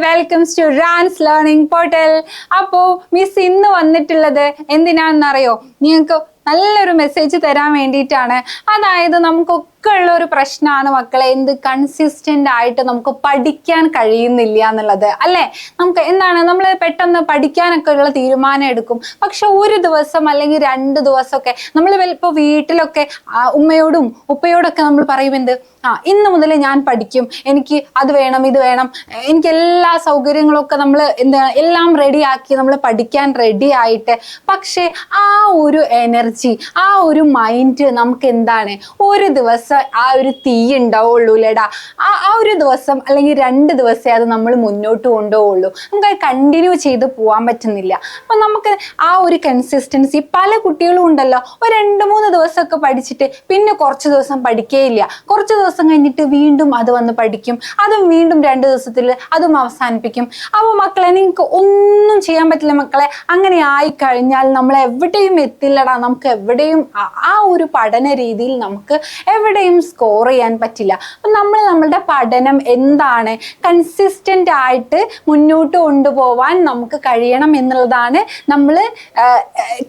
Welcomes to റാൻസ് learning portal. അപ്പോ miss ഇന്ന് വന്നിട്ടുള്ളത് എന്തിനാണെന്നറിയോ? നിങ്ങൾക്ക് നല്ലൊരു മെസ്സേജ് തരാൻ വേണ്ടിയിട്ടാണ്. അതായത് നമുക്കൊക്കെ ഉള്ള ഒരു പ്രശ്നമാണ് മക്കളെ, എന്ത് കൺസിസ്റ്റന്റ് ആയിട്ട് നമുക്ക് പഠിക്കാൻ കഴിയുന്നില്ല എന്നുള്ളത് അല്ലേ. നമുക്ക് എന്താണ്, നമ്മൾ പെട്ടെന്ന് പഠിക്കാനൊക്കെ ഉള്ള തീരുമാനം എടുക്കും. പക്ഷെ ഒരു ദിവസം അല്ലെങ്കിൽ 2 ദിവസമൊക്കെ നമ്മൾ ഇപ്പോൾ വീട്ടിലൊക്കെ ഉമ്മയോടും ഉപ്പയോടൊക്കെ നമ്മൾ പറയും എന്ത്, ഇന്ന് മുതൽ ഞാൻ പഠിക്കും, എനിക്ക് അത് വേണം ഇത് വേണം, എനിക്ക് എല്ലാ സൗകര്യങ്ങളൊക്കെ നമ്മൾ എല്ലാം റെഡിയാക്കി നമ്മൾ പഠിക്കാൻ റെഡി ആയിട്ട്. പക്ഷെ ആ ഒരു എനർജി, ആ ഒരു മൈൻഡ് നമുക്ക് എന്താണ്, ഒരു ദിവസം ആ ഒരു തീ ഉണ്ടാവുള്ളൂ ലേടാ. ആ ഒരു ദിവസം അല്ലെങ്കിൽ 2 ദിവസമേ അത് നമ്മൾ മുന്നോട്ട് കൊണ്ടുപോകുള്ളൂ. നമുക്ക് അത് കണ്ടിന്യൂ ചെയ്ത് പോകാൻ പറ്റുന്നില്ല. അപ്പൊ നമുക്ക് ആ ഒരു കൺസിസ്റ്റൻസി, പല കുട്ടികളും ഉണ്ടല്ലോ, ഒരു 2-3 ദിവസമൊക്കെ പഠിച്ചിട്ട് പിന്നെ കുറച്ച് ദിവസം പഠിക്കേയില്ല, കുറച്ച് ദിവസം കഴിഞ്ഞിട്ട് വീണ്ടും അത് വന്ന് പഠിക്കും, അതും വീണ്ടും 2 ദിവസത്തിൽ അതും അവസാനിപ്പിക്കും. അപ്പോൾ മക്കളെ, നിങ്ങൾക്ക് ഒന്നും ചെയ്യാൻ പറ്റില്ല മക്കളെ. അങ്ങനെ ആയി കഴിഞ്ഞാൽ നമ്മൾ എവിടെയും എത്തില്ലടാ. നമുക്ക് എവിടെയും ആ ഒരു പഠന രീതിയിൽ നമുക്ക് എവിടെയും സ്കോർ ചെയ്യാൻ പറ്റില്ല. അപ്പം നമ്മളുടെ പഠനം എന്താണ്, കൺസിസ്റ്റന്റ് ആയിട്ട് മുന്നോട്ട് കൊണ്ടുപോവാൻ നമുക്ക് കഴിയണം എന്നുള്ളതാണ് നമ്മൾ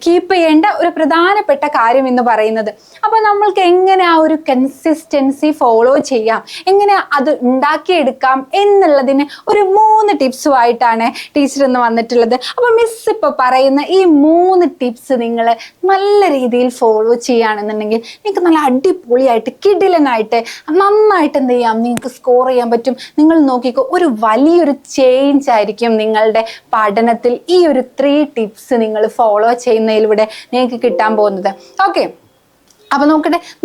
കീപ്പ് ചെയ്യേണ്ട ഒരു പ്രധാനപ്പെട്ട കാര്യം എന്ന് പറയുന്നത്. അപ്പൊ നമ്മൾക്ക് എങ്ങനെ ആ ഒരു കൺസിസ്റ്റൻസി ഫോളോ ചെയ്യാം, എങ്ങനെ അത് ഉണ്ടാക്കിയെടുക്കാം എന്നുള്ളതിന് ഒരു 3 ടിപ്സുമായിട്ടാണ് ടീച്ചർ ഇന്ന് വന്നിട്ടുള്ളത്. അപ്പൊ മിസ് ഇപ്പൊ പറയുന്ന ഈ 3 ടിപ്സ് നിങ്ങൾ നല്ല രീതിയിൽ ഫോളോ ചെയ്യുകയാണെന്നുണ്ടെങ്കിൽ നിങ്ങൾക്ക് നല്ല അടിപൊളിയായിട്ട് കിടിലനായിട്ട് നന്നായിട്ട് എന്ത് ചെയ്യാം, നിങ്ങൾക്ക് സ്കോർ ചെയ്യാൻ പറ്റും. നിങ്ങൾ നോക്കിക്കോ, ഒരു വലിയൊരു ചേഞ്ച് ആയിരിക്കും നിങ്ങളുടെ പഠനത്തിൽ ഈ ഒരു 3 ടിപ്സ് നിങ്ങൾ ഫോളോ ചെയ്യുന്നതിലൂടെ നിങ്ങൾക്ക് കിട്ടാൻ പോകുന്നത്. ഓക്കെ, അപ്പൊ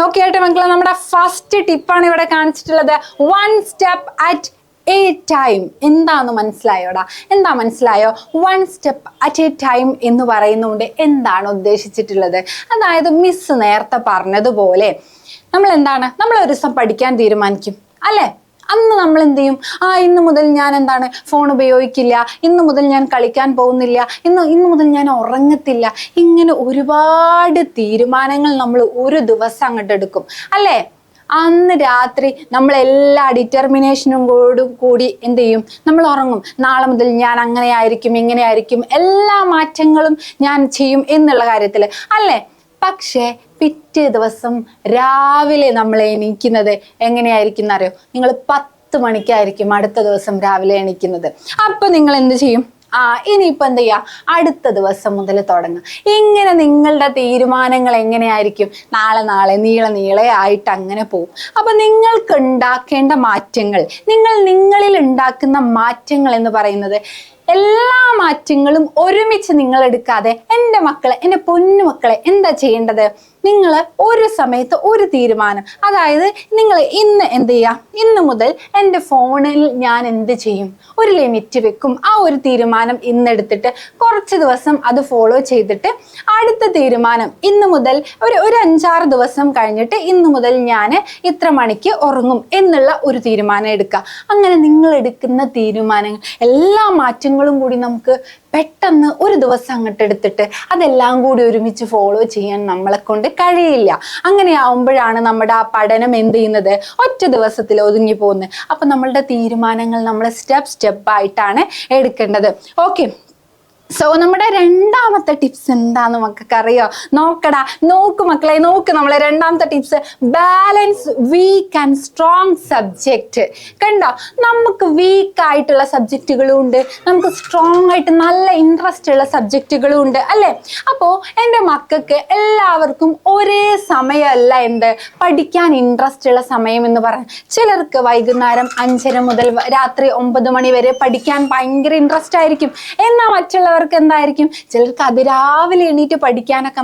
നോക്കിയായിട്ട് മക്കളെ, നമ്മുടെ ഫസ്റ്റ് ടിപ്പാണ് ഇവിടെ കാണിച്ചിട്ടുള്ളത്. 1 സ്റ്റെപ്പ് അറ്റ് എ ടൈം. എന്താന്ന് മനസ്സിലായോടാ? എന്താ മനസ്സിലായോ? 1 സ്റ്റെപ്പ് അറ്റ് എ ടൈം എന്ന് പറയുന്നതുകൊണ്ട് എന്താണ് ഉദ്ദേശിച്ചിട്ടുള്ളത്? അതായത് മിസ് നേരത്തെ പറഞ്ഞതുപോലെ നമ്മൾ ഒരു ദിവസം പഠിക്കാൻ തീരുമാനിക്കും അല്ലേ. അന്ന് നമ്മൾ എന്ത് ചെയ്യും, ഇന്ന് മുതൽ ഞാൻ ഫോൺ ഉപയോഗിക്കില്ല, ഇന്ന് മുതൽ ഞാൻ കളിക്കാൻ പോകുന്നില്ല, ഇന്ന് മുതൽ ഞാൻ ഉറങ്ങത്തില്ല. ഇങ്ങനെ ഒരുപാട് തീരുമാനങ്ങൾ നമ്മൾ ഒരു ദിവസം അങ്ങോട്ട് എടുക്കും അല്ലേ. അന്ന് രാത്രി നമ്മൾ എല്ലാ ഡിറ്റർമിനേഷനും കൂടി എന്ത് ചെയ്യും, നമ്മൾ ഉറങ്ങും. നാളെ മുതൽ ഞാൻ അങ്ങനെ ആയിരിക്കും, ഇങ്ങനെ ആയിരിക്കും, എല്ലാ മാറ്റങ്ങളും ഞാൻ ചെയ്യും എന്നുള്ള കാര്യത്തിൽ അല്ലേ. പക്ഷേ പിറ്റേ ദിവസം രാവിലെ നമ്മൾ എണീക്കുന്നത് എങ്ങനെയായിരിക്കും എന്നറിയോ? നിങ്ങൾ 10 മണിക്കായിരിക്കും അടുത്ത ദിവസം രാവിലെ എണീക്കുന്നത്. അപ്പൊ നിങ്ങൾ എന്ത് ചെയ്യും? ഇനിയിപ്പോൾ എന്ത് ചെയ്യുക, അടുത്ത ദിവസം മുതൽ തുടങ്ങുക. ഇങ്ങനെ നിങ്ങളുടെ തീരുമാനങ്ങൾ എങ്ങനെയായിരിക്കും? നാളെ നീളെ ആയിട്ട് അങ്ങനെ പോകും. അപ്പൊ നിങ്ങൾക്ക് ഉണ്ടാക്കേണ്ട മാറ്റങ്ങൾ, നിങ്ങളിൽ ഉണ്ടാക്കുന്ന മാറ്റങ്ങൾ എന്ന് പറയുന്നത്, എല്ലാ മാറ്റങ്ങളും ഒരുമിച്ച് നിങ്ങൾ എടുക്കാതെ, എൻ്റെ പൊന്നു മക്കളെ എന്താ ചെയ്യേണ്ടത്? നിങ്ങൾ ഒരു സമയത്ത് ഒരു തീരുമാനം, അതായത് നിങ്ങൾ ഇന്ന് എന്ത് ചെയ്യുക, ഇന്ന് മുതൽ എൻ്റെ ഫോണിൽ ഞാൻ എന്ത് ചെയ്യും, ഒരു ലിമിറ്റ് വെക്കും. ആ ഒരു തീരുമാനം ഇന്നെടുത്തിട്ട് കുറച്ച് ദിവസം അത് ഫോളോ ചെയ്തിട്ട് അടുത്ത തീരുമാനം ഇന്ന് മുതൽ ഒരു 5-6 ദിവസം കഴിഞ്ഞിട്ട് ഇന്ന് മുതൽ ഞാൻ ഇത്ര മണിക്ക് ഉറങ്ങും എന്നുള്ള ഒരു തീരുമാനം എടുക്കുക. അങ്ങനെ നിങ്ങൾ എടുക്കുന്ന തീരുമാനങ്ങൾ, എല്ലാ മാറ്റങ്ങളും കൂടി നമുക്ക് പെട്ടെന്ന് ഒരു ദിവസം അങ്ങോട്ട് എടുത്തിട്ട് അതെല്ലാം കൂടി ഒരുമിച്ച് ഫോളോ ചെയ്യാൻ നമ്മളെ കൊണ്ട് കഴിയില്ല. അങ്ങനെ ആവുമ്പോഴാണ് നമ്മുടെ ആ പഠനം എന്ത് ചെയ്യുന്നത്, ഒറ്റ ദിവസത്തിൽ ഒതുങ്ങി പോകുന്നത്. അപ്പൊ നമ്മളുടെ തീരുമാനങ്ങൾ നമ്മൾ സ്റ്റെപ്പ് ആയിട്ടാണ് എടുക്കേണ്ടത്. ഓക്കെ, സോ നമ്മുടെ രണ്ടാമത്തെ ടിപ്സ് എന്താന്ന് മക്കൾക്ക് അറിയോ? നോക്ക് മക്കളെ, നമ്മളെ രണ്ടാമത്തെ tips, balance weak and strong subject. കണ്ടോ, നമുക്ക് വീക്ക് ആയിട്ടുള്ള സബ്ജക്റ്റുകളും ഉണ്ട്, നമുക്ക് സ്ട്രോങ് ആയിട്ട് നല്ല ഇൻട്രസ്റ്റ് ഉള്ള സബ്ജക്റ്റുകളും ഉണ്ട് അല്ലേ. അപ്പോൾ എൻ്റെ മക്കൾക്ക് എല്ലാവർക്കും ഒരേ സമയമല്ല പഠിക്കാൻ ഇൻട്രസ്റ്റ് ഉള്ള സമയം എന്ന് പറയാം. ചിലർക്ക് വൈകുന്നേരം 5:30 മുതൽ രാത്രി 9 മണി വരെ പഠിക്കാൻ ഭയങ്കര ഇൻട്രസ്റ്റ് ആയിരിക്കും. എന്നാൽ മറ്റുള്ളവർക്ക് എന്തായിരിക്കും, ചിലർക്ക് അതിരാവിലെ എണീറ്റ് പഠിക്കാനൊക്കെ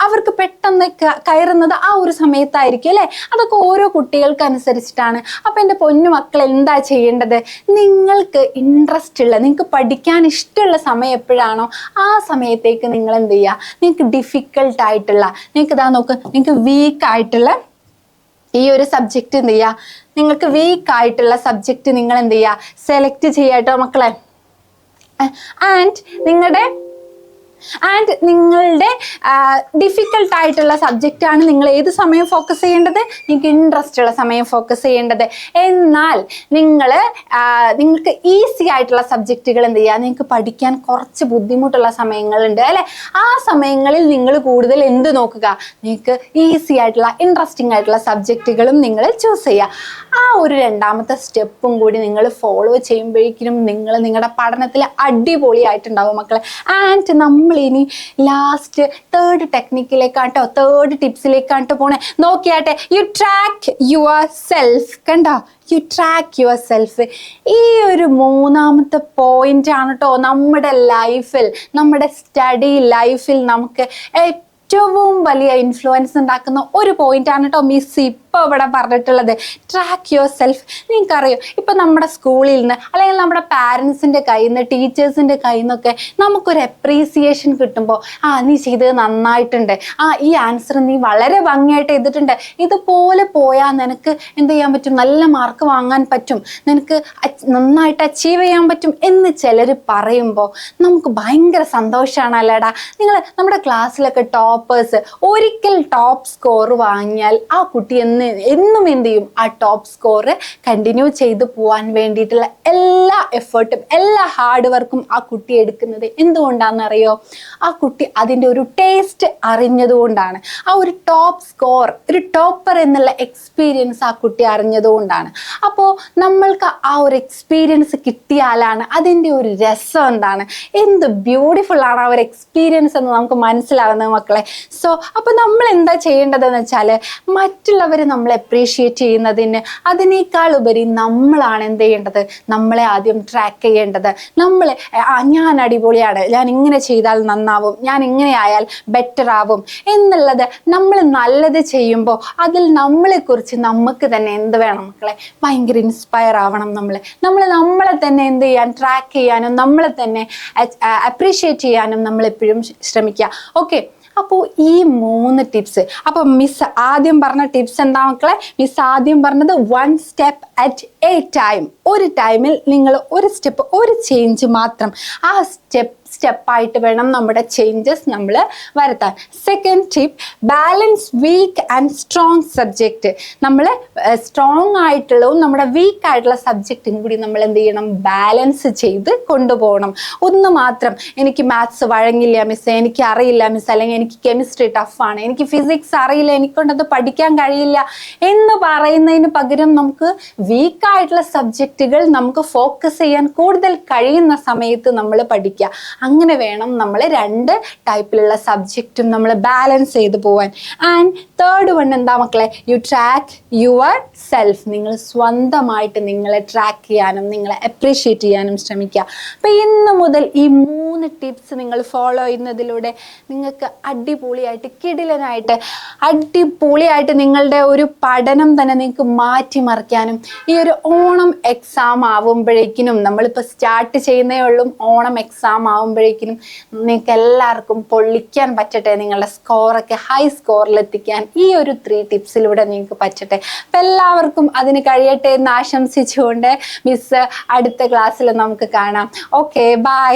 അവർക്ക് പെട്ടെന്ന് കയറുന്നത് ആ ഒരു സമയത്തായിരിക്കും അല്ലേ. അതൊക്കെ ഓരോ കുട്ടികൾക്ക് അനുസരിച്ചിട്ടാണ്. അപ്പൊ എൻ്റെ പൊന്നു മക്കൾ എന്താ ചെയ്യേണ്ടത്? നിങ്ങൾക്ക് ഇൻട്രസ്റ്റ് ഉള്ള, നിങ്ങൾക്ക് പഠിക്കാൻ ഇഷ്ടമുള്ള സമയം എപ്പോഴാണോ ആ സമയത്തേക്ക് നിങ്ങൾ എന്ത് ചെയ്യുക, നിങ്ങൾക്ക് ഡിഫിക്കൽട്ട് ആയിട്ടുള്ള, നിങ്ങൾക്ക് വീക്ക് ആയിട്ടുള്ള ഈ ഒരു സബ്ജക്റ്റ് എന്ത് ചെയ്യുക, നിങ്ങൾക്ക് വീക്ക് ആയിട്ടുള്ള സബ്ജക്റ്റ് നിങ്ങൾ എന്ത് ചെയ്യുക, സെലക്ട് ചെയ്യാട്ടോ മക്കളെ. ആൻഡ് നിങ്ങളുടെ ആൻഡ് നിങ്ങളുടെ ഡിഫിക്കൽട്ട് ആയിട്ടുള്ള സബ്ജക്റ്റാണ് നിങ്ങൾ ഏത് സമയം ഫോക്കസ് ചെയ്യേണ്ടത്, നിങ്ങൾക്ക് ഇൻട്രസ്റ്റ് ഉള്ള സമയം ഫോക്കസ് ചെയ്യേണ്ടത്. എന്നാൽ നിങ്ങൾക്ക് ഈസി ആയിട്ടുള്ള സബ്ജക്റ്റുകൾ എന്ത് ചെയ്യുക, നിങ്ങൾക്ക് പഠിക്കാൻ കുറച്ച് ബുദ്ധിമുട്ടുള്ള സമയങ്ങളുണ്ട് അല്ലെ, ആ സമയങ്ങളിൽ നിങ്ങൾ കൂടുതൽ എന്ത് നോക്കുക, നിങ്ങൾക്ക് ഈസി ആയിട്ടുള്ള ഇൻട്രസ്റ്റിംഗ് ആയിട്ടുള്ള സബ്ജക്റ്റുകളും നിങ്ങൾ ചൂസ് ചെയ്യുക. ആ ഒരു രണ്ടാമത്തെ സ്റ്റെപ്പും കൂടി നിങ്ങൾ ഫോളോ ചെയ്യുമ്പോഴേക്കും നിങ്ങളുടെ പഠനത്തിൽ അടിപൊളിയായിട്ടുണ്ടാവും മക്കളെ. ആൻഡ് നമ്മളിനി ലാസ്റ്റ് തേർഡ് ടെക്നിക്കിലേക്കാട്ടോ, തേർഡ് ടിപ്സിലേക്കാട്ടോ പോണേ. നോക്കിയാട്ടെ, യു ട്രാക്ക് യുവർ സെൽഫ്. കണ്ടോ, യു ട്രാക്ക് യുവർ സെൽഫ്. ഈ ഒരു മൂന്നാമത്തെ പോയിന്റ് ആണ് കേട്ടോ നമ്മുടെ ലൈഫിൽ, നമ്മുടെ സ്റ്റഡി ലൈഫിൽ നമുക്ക് ഏറ്റവും വലിയ ഇൻഫ്ലുവൻസ് ഉണ്ടാക്കുന്ന ഒരു പോയിന്റ് ആണ് കേട്ടോ മിസ് ഇപ്പോൾ ഇവിടെ പറഞ്ഞിട്ടുള്ളത്. Track your self. നിങ്ങൾക്കറിയോ, ഇപ്പം നമ്മുടെ സ്കൂളിൽ നിന്ന് അല്ലെങ്കിൽ നമ്മുടെ പാരൻസിൻ്റെ കയ്യിൽ നിന്ന്, ടീച്ചേഴ്സിൻ്റെ കയ്യിൽ നിന്നൊക്കെ നമുക്കൊരു അപ്രീസിയേഷൻ കിട്ടുമ്പോൾ, നീ ചെയ്തത് നന്നായിട്ടുണ്ട്, ഈ ആൻസർ നീ വളരെ ഭംഗിയായിട്ട് ചെയ്തിട്ടുണ്ട്, ഇതുപോലെ പോയാൽ നിനക്ക് എന്ത് ചെയ്യാൻ പറ്റും, നല്ല മാർക്ക് വാങ്ങാൻ പറ്റും, നിനക്ക് നന്നായിട്ട് അച്ചീവ് ചെയ്യാൻ പറ്റും എന്ന് ചിലർ പറയുമ്പോൾ നമുക്ക് ഭയങ്കര സന്തോഷമാണ് അല്ലേടാ. നമ്മുടെ ക്ലാസ്സിലൊക്കെ ടോപ്പേഴ്സ് ഒരിക്കൽ ടോപ്പ് സ്കോർ വാങ്ങിയാൽ ആ കുട്ടി എന്നും എന്ത് ചെയ്യും, ആ ടോപ്പ് സ്കോർ കണ്ടിന്യൂ ചെയ്ത് പോകാൻ വേണ്ടിയിട്ടുള്ള എല്ലാ എഫേർട്ടും എല്ലാ ഹാർഡ് വർക്കും ആ കുട്ടി എടുക്കുന്നത് എന്തുകൊണ്ടാണെന്നറിയോ, ആ കുട്ടി അതിൻ്റെ ഒരു ടേസ്റ്റ് അറിഞ്ഞതുകൊണ്ടാണ്. ആ ഒരു ടോപ്പ് സ്കോർ, ഒരു ടോപ്പർ എന്നുള്ള എക്സ്പീരിയൻസ് ആ കുട്ടി അറിഞ്ഞതുകൊണ്ടാണ്. അപ്പോൾ നമ്മൾക്ക് ആ ഒരു എക്സ്പീരിയൻസ് കിട്ടിയാലാണ് അതിൻ്റെ ഒരു രസം എന്താണ്, എന്ത് ബ്യൂട്ടിഫുൾ ആണ് ആ ഒരു എക്സ്പീരിയൻസ് എന്ന് നമുക്ക് മനസ്സിലാവുന്നത് മക്കളെ. സോ അപ്പോൾ നമ്മൾ എന്താ ചെയ്യേണ്ടതെന്ന് വെച്ചാൽ, മറ്റുള്ളവർ നമ്മളെ അപ്രീഷിയേറ്റ് ചെയ്യുന്നതിന് അതിനേക്കാൾ ഉപരി നമ്മളാണ് എന്ത് ചെയ്യേണ്ടത്, നമ്മളെ ആദ്യം ട്രാക്ക് ചെയ്യേണ്ടത്. ഞാൻ അടിപൊളിയാണ്, ഞാൻ ഇങ്ങനെ ചെയ്താൽ നന്നാവും, ഞാൻ ഇങ്ങനെ ആയാൽ ബെറ്റർ ആവും എന്നുള്ളത് നമ്മൾ നല്ലത് ചെയ്യുമ്പോൾ അതിൽ നമ്മളെക്കുറിച്ച് നമുക്ക് തന്നെ എന്ത് വേണം മക്കളെ, ഭയങ്കര ഇൻസ്പയർ ആവണം. നമ്മളെ തന്നെ എന്ത് ചെയ്യാൻ, ട്രാക്ക് ചെയ്യാനും നമ്മളെ തന്നെ അപ്രീഷിയേറ്റ് ചെയ്യാനും നമ്മളെപ്പോഴും ശ്രമിക്കുക. ഓക്കെ, അപ്പോൾ ഈ 3 ടിപ്സ്. അപ്പോൾ മിസ് ആദ്യം പറഞ്ഞ ടിപ്സ് എന്താ മക്കളെ? മിസ് ആദ്യം പറഞ്ഞത് 1 സ്റ്റെപ്പ് അറ്റ് എ ടൈം. ഒരു ടൈമിൽ നിങ്ങൾ ഒരു സ്റ്റെപ്പ്, ഒരു ചേഞ്ച് മാത്രം, ആ സ്റ്റെപ്പായിട്ട് വേണം നമ്മുടെ ചേഞ്ചസ് നമ്മൾ വരുത്താൻ. Second tip, balance weak and strong subject. നമ്മൾ സ്ട്രോങ് ആയിട്ടുള്ളതും നമ്മുടെ വീക്ക് ആയിട്ടുള്ള സബ്ജക്റ്റും കൂടി നമ്മൾ എന്ത് ചെയ്യണം, ബാലൻസ് ചെയ്ത് കൊണ്ടുപോകണം. ഒന്ന് മാത്രം എനിക്ക് മാത്സ് വഴങ്ങില്ല മിസ്, എനിക്ക് അറിയില്ല മിസ്, അല്ലെങ്കിൽ എനിക്ക് കെമിസ്ട്രി ടഫാണ്, എനിക്ക് ഫിസിക്സ് അറിയില്ല, എനിക്കൊണ്ടത് പഠിക്കാൻ കഴിയില്ല എന്ന് പറയുന്നതിന് പകരം നമുക്ക് വീക്കായിട്ടുള്ള സബ്ജക്റ്റുകൾ നമുക്ക് ഫോക്കസ് ചെയ്യാൻ കൂടുതൽ കഴിയുന്ന സമയത്ത് നമ്മൾ പഠിക്കുക. അങ്ങനെ വേണം നമ്മൾ 2 ടൈപ്പിലുള്ള സബ്ജക്റ്റും നമ്മൾ ബാലൻസ് ചെയ്ത് പോവാൻ. ആൻഡ് തേർഡ് വൺ എന്താ മക്കളെ, യു ട്രാക്ക് യുവർ സെൽഫ്. നിങ്ങൾ സ്വന്തമായിട്ട് നിങ്ങളെ ട്രാക്ക് ചെയ്യാനും നിങ്ങളെ അപ്രീഷിയേറ്റ് ചെയ്യാനും ശ്രമിക്കുക. അപ്പം ഇന്ന് മുതൽ ഈ 3 ടിപ്സ് നിങ്ങൾ ഫോളോ ചെയ്യുന്നതിലൂടെ നിങ്ങൾക്ക് അടിപൊളിയായിട്ട് കിടിലനായിട്ട് അടിപൊളിയായിട്ട് നിങ്ങളുടെ ഒരു പഠനം തന്നെ നിങ്ങൾക്ക് മാറ്റിമറിക്കാനും, ഈ ഒരു ഓണം എക്സാം ആവുമ്പോഴേക്കിനും, നമ്മളിപ്പോൾ സ്റ്റാർട്ട് ചെയ്യുന്നേ ഉള്ളൂ, ഓണം എക്സാം ആവുമ്പോഴേക്കിനും നിങ്ങൾക്ക് എല്ലാവർക്കും പൊള്ളിക്കാൻ പറ്റട്ടെ, നിങ്ങളുടെ സ്കോറൊക്കെ ഹൈ സ്കോറിൽ എത്തിക്കാൻ ഈ ഒരു 3 ടിപ്സിലൂടെ നിങ്ങൾക്ക് പറ്റട്ടെ. അപ്പം എല്ലാവർക്കും അതിന് കഴിയട്ടെ എന്ന് ആശംസിച്ചുകൊണ്ട് മിസ് അടുത്ത ക്ലാസ്സിൽ നമുക്ക് കാണാം. Okay, by.